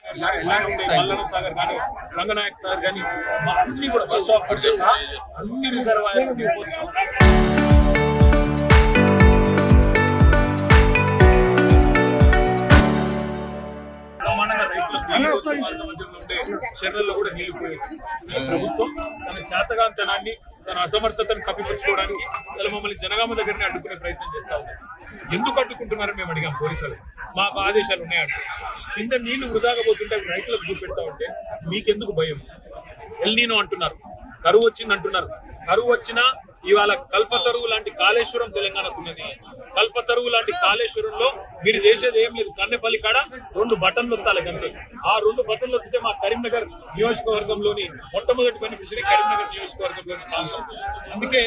మల్లన్న సాగర్ కానీ రంగనాయక్ సాగర్ కానీ అన్ని కూడా బస్ ఆఫర్ చేసిన అన్ని రిజర్వాయర్లు ఇవ్వచ్చు. చర్యల్లో కూడా నిలిపోయచ్చు. ప్రభుత్వం తన చేతగాంతనాన్ని తన అసమర్థతను కప్పిపుచ్చుకోవడానికి మమ్మల్ని జనగామ దగ్గరనే అడ్డుకునే ప్రయత్నం చేస్తా ఉంది. ఎందుకు అడ్డుకుంటున్నారని మేము అడిగాం పోలీసులు. మాకు ఆదేశాలు ఉన్నాయంటే కింద నీళ్లు వృధాగా పోతుంటే రైతులకు చూపెడతా ఉంటే మీకెందుకు భయం? ఎల్నీనో అంటున్నారు, కరువు వచ్చింది అంటున్నారు. కరువు వచ్చినా ఇవాళ కల్పతరువు లాంటి కాళేశ్వరం తెలంగాణకు ఉన్నది. కల్పతరువు లాంటి కాళేశ్వరంలో మీరు చేసేది ఏం లేదు. కన్నెపల్లి కాడ 2 బటన్లు వస్తాయి కంటే. ఆ 2 బటన్లు వస్తే మా కరీంనగర్ నియోజకవర్గంలోని మొట్టమొదటి బెనిఫిషరీ కరీంనగర్ నియోజకవర్గంలోని ప్రాంతం. అందుకే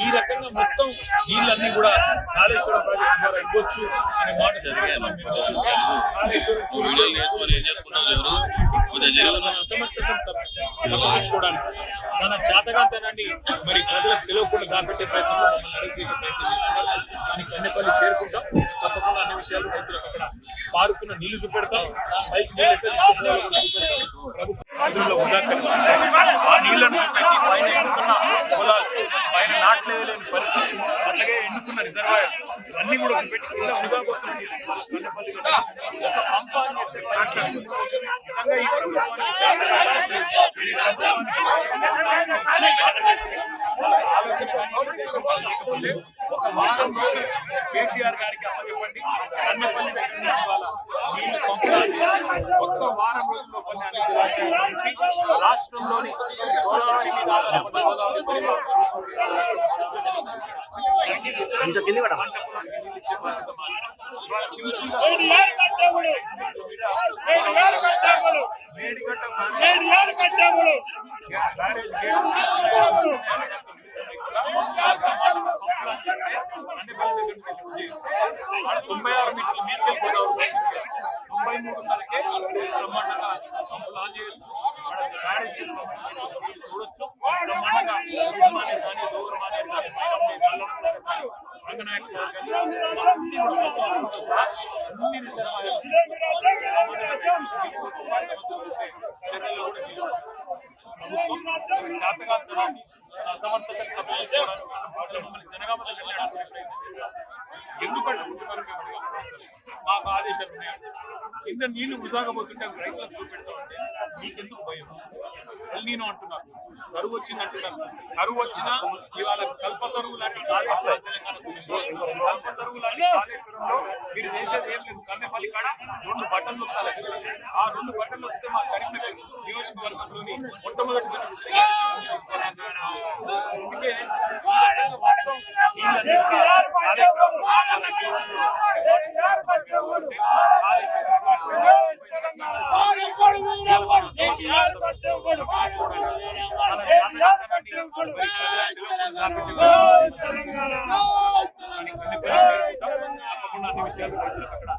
ఈ రకంగా మొత్తం నీళ్ళన్నీ కూడా కాళేశ్వరం ప్రాజెక్టు ద్వారా ఇవ్వచ్చు అనే మాట అసమర్థతను తన చేతగాంతనాన్ని మరి ప్రజలకు తెలియకుండా దాపెట్టే ప్రయత్నంలో మమ్మల్ని అరెస్ట్ చేసే ప్రయత్నం చేస్తున్నారు. దానికి కన్నెపల్లి చేరుకుంటాం. తప్పకుండా అన్ని విషయాలు రైతులకు అక్కడ పారుతున్న నీళ్లు చూపెడతాం. పైకి నీళ్ళు ఎట్లా తీసుకుంటున్నారో కూడా చూపెడతాం. ప్రభుత్వంలో ఉదాహరించుకుంటే ఆ నీళ్లను చూపెట్టి పైన ఎండుకున్న పొలాలు, పైన నాట్లేయలేని పరిస్థితి, అట్లాగే ఎండుకున్న రిజర్వాయర్ అన్ని కూడా చూపెట్టి కింద వృధా పోతున్న కన్నెపల్లి ఒక పంపాన్ని చేసే ప్రయత్నం నిజంగా ఈ ప్రభుత్వానికి ఒక వారం రోజులు కేసీఆర్ గారికి అప్పగివ్వండి. కన్నెపల్లి దగ్గర నుంచి వాళ్ళ నీళ్లు పంపిణీ చేసి ఒక్క వారం రోజుల్లో కొన్ని అన్ని జలాశయాలకి రాష్ట్రంలోని గోదావరి మీద ఆధారపడ్డ గోదావరి బ్యారేజ్ 96 మీటర్ల మీదకి గోదావరి 93న్నరకే బ్రహ్మాండంగా పంపులు ఆన్ చేయొచ్చు. బ్యారేజ్ చూడొచ్చు. బ్రహ్మాండంగా రంగనాయక సాగర్ అన్ని చర్యల్లో కూడా చేతగాంతనాన్ని అసమర్థతను కప్పిపుచ్చుకోవడానికి మమ్మల్ని జనగామ దగ్గర అడ్డుకునే ప్రయత్నం చేస్తారు. ఎందుకు అడ్డుకుంటున్నారు మేము అడిగాం. మాకు ఆదేశాలు ఉన్నాయంటే కింద నీళ్లు వృధాగా పోతుంటే అవి రైతులకు చూపెడతా ఉంటే మీకెందుకు భయం? ఎల్నీనో అంటున్నారు, కరువు వచ్చింది అంటున్నారు. కరువు వచ్చినా ఇవాళ కల్పతరువు లాంటి కాళేశ్వరం తెలంగాణకు కల్పతరువు లాంటి కాళేశ్వరంలో మీరు చేసేది ఏం లేదు. కన్నెపల్లి కాడ 2 బటన్లు వస్తాయి. ఆ 2 బటన్లు వస్తే మా కరీంనగర్ నియోజకవర్గంలోని మొట్టమొదటి బెనిఫిషరీ అందుకే మొత్తం అన్ని విషయాలు అక్కడ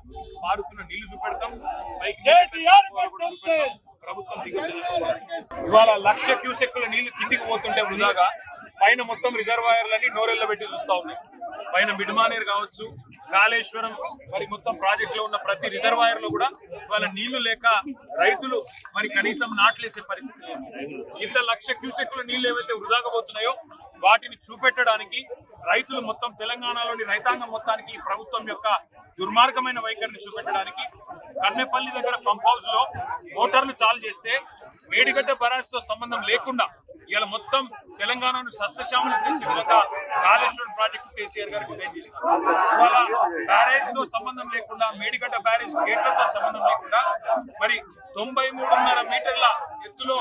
మారుతున్న నీళ్లు చూపెడతాం. పైకి ప్రభుత్వం ఇవాళ 1,00,000 క్యూసెక్కుల నీళ్లు కిందికి పోతుంటే వృధాగా పైన మొత్తం రిజర్వాయర్లన్నీ నోరెళ్ళ పెట్టి చూస్తా ఉన్నాయి. పైన మిడ్మానేర్ కావచ్చు, కాళేశ్వరం మరి మొత్తం ప్రాజెక్ట్ లో ఉన్న ప్రతి రిజర్వాయర్ లో కూడా ఇవాళ నీళ్లు లేక రైతులు మరి కనీసం నాట్లేసే పరిస్థితి. ఇంత 1,00,000 క్యూసెక్కుల నీళ్లు ఏవైతే వృధాగా పోతున్నాయో వాటిని చూపెట్టడానికి రైతులు మొత్తం తెలంగాణలోని రైతాంగం మొత్తానికి ప్రభుత్వం యొక్క దుర్మార్గమైన వైఖరిని చూపెట్టడానికి కన్నెపల్లి దగ్గర పంప్ హౌస్ లో మోటార్లు చాలు చేస్తే మేడిగడ్డ బరాజ్ తో సంబంధం లేకుండా ఇలా మొత్తం తెలంగాణను సస్యశ్యామలం చేసే విధంగా కాళేశ్వరం ప్రాజెక్టు కేసీఆర్ గారు డిజైన్ చేసినారు. ఇవాళ బ్యారేజ్ తో సంబంధం లేకుండా, మేడిగడ్డ బ్యారేజ్ గేట్లతో సంబంధం లేకుండా మరి 93.5 మీటర్ల ఎత్తులో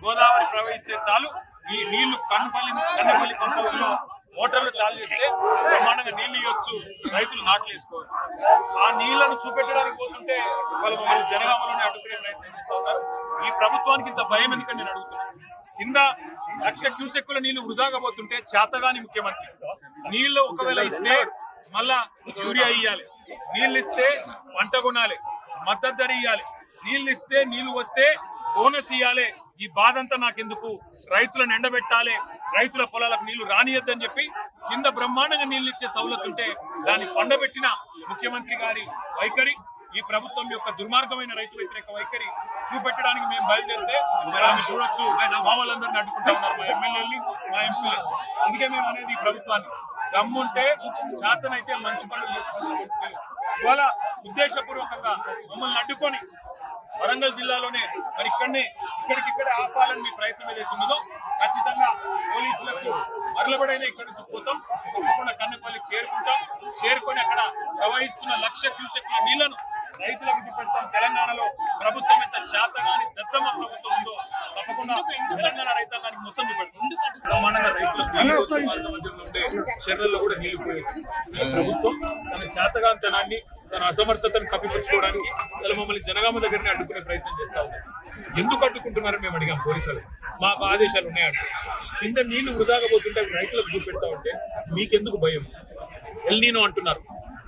గోదావరి ప్రవహిస్తే చాలు ఈ నీళ్లు కన్నెపల్లి పంప్ హౌస్ లో మోటార్లు చాలు చేస్తే బ్రహ్మాండంగా నీళ్లు ఇవ్వచ్చు, రైతులు నాట్లు వేసుకోవచ్చు. ఆ నీళ్లను చూపెట్టడానికి పోతుంటే వాళ్ళు మమ్మల్ని జనగామలోనే అడ్డుకునే ప్రయత్నం చేస్తూ ఉన్నారు. ఈ ప్రభుత్వానికి ఇంత భయం ఎందుకని నేను అడుగుతున్నాను. కింద 1,00,000 క్యూసెక్కుల నీళ్లు వృధాగా పోతుంటే చేతగాని ముఖ్యమంత్రి నీళ్లు ఒకవేళ ఇస్తే మళ్ళా యూరియా ఇయ్యాలి, నీళ్లు ఇస్తే పంట కొనాలి, మద్దతు ధర ఇయ్యాలి, నీళ్లు ఇస్తే నీళ్లు వస్తే బోనస్ ఇయ్యాలి. ఈ బాధ అంతా నాకెందుకు? రైతులను ఎండబెట్టాలి, రైతుల పొలాలకు నీళ్లు రానియద్దని చెప్పి కింద బ్రహ్మాండంగా నీళ్లు ఇచ్చే సౌలత్ ఉంటే దాన్ని పండబెట్టిన ముఖ్యమంత్రి గారి వైఖరి ఈ ప్రభుత్వం యొక్క దుర్మార్గమైన రైతు వ్యతిరేక వైఖరి చూపెట్టడానికి మేము బయలుదేరితే మరి ఆమె చూడొచ్చు మా వాళ్ళందరినీ అడ్డుకుంటా ఉన్నారు, మా ఎమ్మెల్యేలని మా ఎంపీలు. అందుకే మేము అనేది ఈ ప్రభుత్వాన్ని దమ్ముంటే చేతనైతే మంచి పనులు చేసుకుంటాం. ఇవాళ ఉద్దేశపూర్వకంగా మమ్మల్ని అడ్డుకొని వరంగల్ జిల్లాలోనే మరి ఇక్కడికిక్కడే ఆపాలని మీ ప్రయత్నం ఏదైతే ఉన్నదో ఖచ్చితంగా పోలీసులకు మరలబడైనా ఇక్కడి నుంచి పోతాం. తప్పకుండా కన్నెపల్లి చేరుకొని అక్కడ ప్రవహిస్తున్న 1,00,000 క్యూసెక్ల నీళ్లను రైతులకు చూపెడతాం. తెలంగాణలో ప్రభుత్వం ఎంత చేతగాని దద్దమ్మ ప్రభుత్వం ఉందో తప్పకుండా తెలంగాణ రైతాంగానికి మొత్తం చూపెడతాం. ప్రమాణంగా రైతులకు చర్యల్లో కూడా నీళ్లిపోయచ్చు. ప్రభుత్వం తన చేతగానితనాన్ని తన అసమర్థతను కప్పిపుచ్చుకోవడానికి మమ్మల్ని జనగామ దగ్గరనే అడ్డుకునే ప్రయత్నం చేస్తా ఉన్నారు. ఎందుకు అడ్డుకుంటున్నారని మేము అడిగాం పోలీసులు. మాకు ఆదేశాలు ఉన్నాయంటే కింద నీళ్లు వృధాగా పోతుంటే రైతులకు చూపెడతా ఉంటే మీకెందుకు భయం? ఎల్నీనో అంటున్నారు,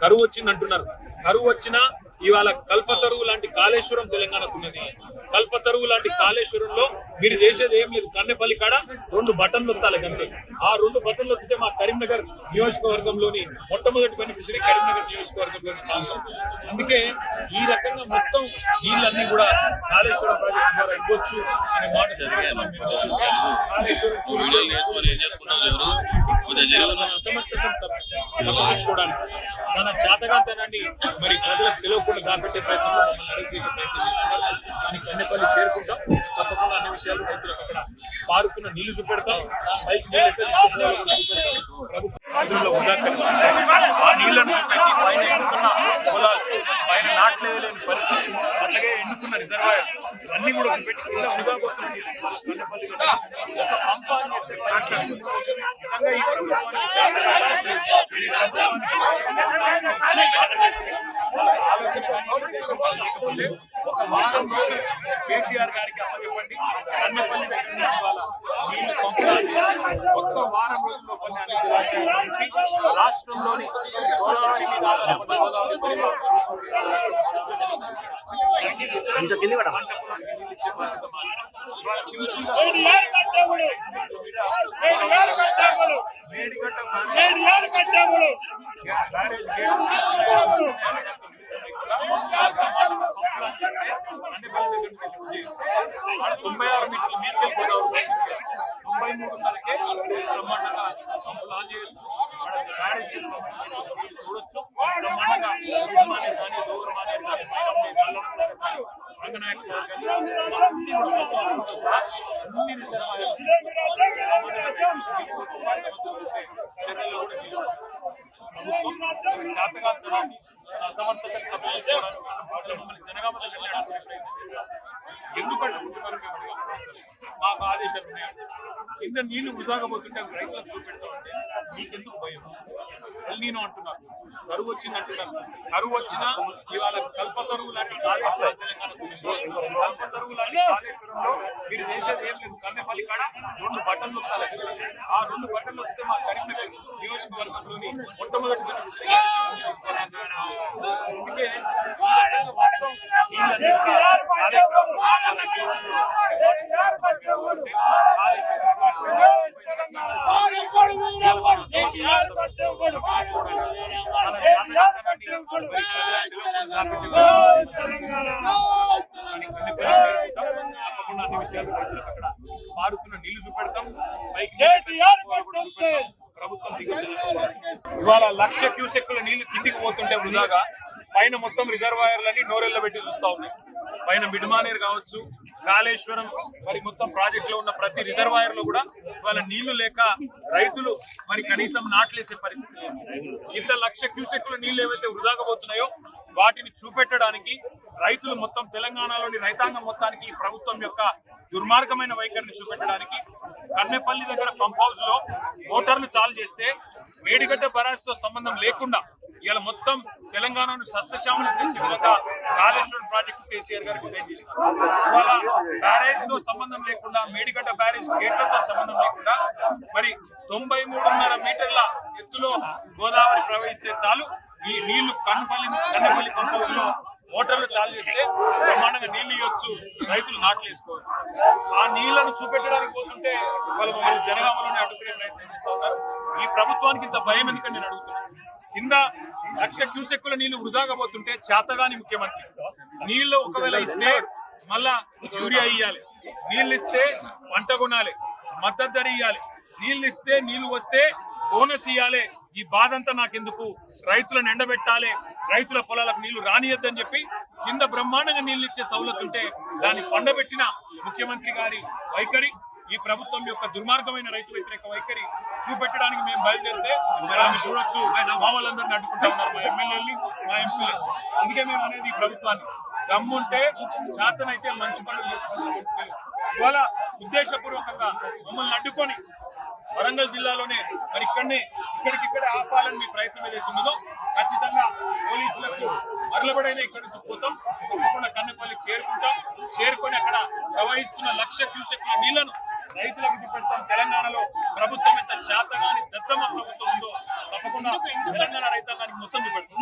కరువు వచ్చింది అంటున్నారు. కరువు వచ్చినా ఇవాళ కల్పతరువు లాంటి కాళేశ్వరం తెలంగాణకు ఉన్నది. కల్పతరువు లాంటి కాళేశ్వరంలో మీరు చేసేది ఏం లేదు. కన్నెపల్లి కాడ 2 బటన్లు వస్తాయి అంతే. ఆ 2 బటన్లు వస్తే మా కరీంనగర్ నియోజకవర్గంలోని మొట్టమొదటి బెనిఫిషరీ కరీంనగర్ నియోజకవర్గంలోని ప్రాంతం. అందుకే ఈ రకంగా మొత్తం నీళ్ళన్నీ కూడా కాళేశ్వరం ప్రాజెక్టు ద్వారా ఇవ్వచ్చు అనే మాట అసమర్థతను తన చేతగాంతనాన్ని మరి ప్రజలకు తెలియకుండా దాపెట్టే ప్రయత్నంలో మమ్మల్ని అరెస్ట్ చేసే ప్రయత్నం చేస్తున్నారు. కానీ కన్నెపల్లి చేరుకుంటాం. తప్పకుండా అన్ని విషయాలు రైతులకు అక్కడ పారుతున్న నీళ్లు చూపెడతాం. పైకి నీళ్ళు ఎట్లా తీసుకుంటున్నారో ప్రభుత్వంలో ఆ నీళ్లను చూపెట్టి పైన ఎండుకున్న పొలాలు, పైన నాట్లేని పరిస్థితి, అట్లాగే ఎండుకున్న రిజర్వాయర్ అన్ని కూడా చూపెట్టి కింద వృధా పోతుంది. కన్నెపల్లి ఒక పంపాన్ని చేసే నిజంగా ఈ ప్రభుత్వానికి ఒక వారం రోజులు కేసీఆర్ గారికి అప్పచెప్పండి. కన్నెపల్లి దగ్గర నుంచి వాళ్ళ నీళ్లు పంపిణీ చేసి ఒక్క వారం రోజుల్లో కొన్ని అన్ని జలాశయాలకి రాష్ట్రంలోని గోదావరి మీద ఆధారపడ్డ గోదావరి బ్యారేజ్ 96 మీటర్ల మీదకి గోదావరి 93.5కే బ్రహ్మాండంగా పంపులు ఆన్ చేయొచ్చు. బ్యారేజ్ చూడొచ్చు. బ్రహ్మాండంగా ఉద్యమాన్ని కానీ దూరమానే రంగనాయక సార్ కానీ అన్ని రిజర్వాయర్లు చర్యలు కూడా చేతగాంతనాన్ని అసమర్థతను తప్పించుకోవడానికి మమ్మల్ని జనగామ దగ్గర అడ్డుకునే ప్రయత్నం చేస్తారు. ఎందుకు అడ్డుకుంటున్నారు మేము అడిగాం. మాకు ఆదేశాలు ఉన్నాయంటే కింద నీళ్లు వృధాగా పోతుంటే అవి రైతులకు చూపెడతా ఉంటే మీకెందుకు భయం? ఎల్నీనో అంటున్నారు, కరువు వచ్చింది అంటున్నారు. కరువు వచ్చినా ఇవాళ కల్పతరువు లాంటి కాళేశ్వరం తెలంగాణకు కల్పతరువు లాంటి కాళేశ్వరంలో మీరు చేసేది ఏం లేదు. కన్నెపల్లి కాడ 2 బటన్లు వస్తాయి. ఆ 2 బటన్లు వస్తే మా కరీంనగర్ నియోజకవర్గంలోని మొట్టమొదటి బెనిఫిషరీ అందుకే మొత్తం తప్పకుండా అన్ని విషయాలు రైతులకు అక్కడ మారుతున్న నీళ్లు చూపెడతాం. పైకి ప్రభుత్వం ఇవాళ 1,00,000 క్యూసెక్ల నీళ్లు కిందికి పోతుంటే వృధాగా పైన మొత్తం రిజర్వాయర్లన్నీ నోరెళ్ళబెట్టి చూస్తా ఉన్నాయి. పైన మిడ్మానేర్ కావచ్చు, కాళేశ్వరం మరి మొత్తం ప్రాజెక్ట్ లో ఉన్న ప్రతి రిజర్వాయర్ లో కూడా ఇవాళ నీళ్లు లేక రైతులు మరి కనీసం నాట్లేసే పరిస్థితి. ఇంత 1,00,000 క్యూసెక్ల నీళ్లు ఏవైతే వృధాగా పోతున్నాయో వాటిని చూపెట్టడానికి రైతులు మొత్తం తెలంగాణలోని రైతాంగం మొత్తానికి ఈ ప్రభుత్వం యొక్క దుర్మార్గమైన వైఖరిని చూపెట్టడానికి కన్నెపల్లి దగ్గర పంప్ హౌస్ లో మోటార్లు చాలు చేస్తే మేడిగడ్డ బరాజ్ తో సంబంధం లేకుండా ఇలా మొత్తం తెలంగాణను సస్యశ్యామలం చేసే విధంగా కాళేశ్వరం ప్రాజెక్టు కేసీఆర్ గారు డిజైన్ చేసినారు. ఇవాళ బ్యారేజ్ తో సంబంధం లేకుండా, మేడిగడ్డ బ్యారేజ్ గేట్లతో సంబంధం లేకుండా మరి 93.5 మీటర్ల ఎత్తులో గోదావరి ప్రవహిస్తే చాలు ఈ నీళ్లు కన్నెపల్లి పంప్ హౌస్ లో మోటార్లు చాలు చేస్తే బ్రహ్మాండంగా నీళ్లు ఇవ్వచ్చు, రైతులు నాట్లు వేసుకోవచ్చు. ఆ నీళ్లను చూపెట్టడానికి పోతుంటే వాళ్ళు మమ్మల్ని జనగామలోనే అడ్డుకునే ప్రయత్నం చేస్తా ఉన్నారు. ఈ ప్రభుత్వానికి ఇంత భయం ఎందుకని నేను అడుగుతున్నాను. కింద 1,00,000 క్యూసెక్కుల నీళ్లు వృధాగా పోతుంటే చేతగాని ముఖ్యమంత్రి నీళ్లు ఒకవేళ ఇస్తే మళ్ళా యూరియా ఇయ్యాలి, నీళ్లు ఇస్తే పంట కొనాలి, మద్దతు ధర ఇయ్యాలి, నీళ్లు ఇస్తే నీళ్లు వస్తే బోనస్ ఇయ్యాలి. ఈ బాధ అంతా నాకెందుకు, రైతులను ఎండబెట్టాలి, రైతుల పొలాలకు నీళ్లు రానియద్దని చెప్పి కింద బ్రహ్మాండంగా నీళ్లు ఇచ్చే సౌలత్ ఉంటే దాన్ని పండబెట్టిన ముఖ్యమంత్రి గారి వైఖరి, ఈ ప్రభుత్వం యొక్క దుర్మార్గమైన రైతు వ్యతిరేక వైఖరి చూపెట్టడానికి మేము బయలుదేరితే మీరు చూడొచ్చు మా వాళ్ళందరినీ అడ్డుకుంటా ఉన్నారు, మా ఎమ్మెల్యేలని, మా ఎంపీలు. అందుకే మేము అనేది ఈ ప్రభుత్వాన్ని దమ్ముంటే శాతనైతే మంచి పనులు చేసుకుంటాం. ఇవాళ ఉద్దేశపూర్వకంగా మమ్మల్ని అడ్డుకొని వరంగల్ జిల్లాలోనే మరి ఇక్కడికిక్కడే ఆపాలని మీ ప్రయత్నం ఏదైతే ఉన్నదో ఖచ్చితంగా పోలీసులకు మరలబడైనా ఇక్కడి నుంచి పోతాం, తప్పకుండా కన్నపల్లికి చేరుకొని అక్కడ ప్రవహిస్తున్న 1,00,000 క్యూసెక్కుల నీళ్లను రైతులకు చూపెడతాం. తెలంగాణలో ప్రభుత్వం ఎంత చేతగాని దద్దమ్మ ప్రభుత్వం ఉందో తప్పకుండా తెలంగాణ రైతాంగానికి మొత్తం చూపెడతాం.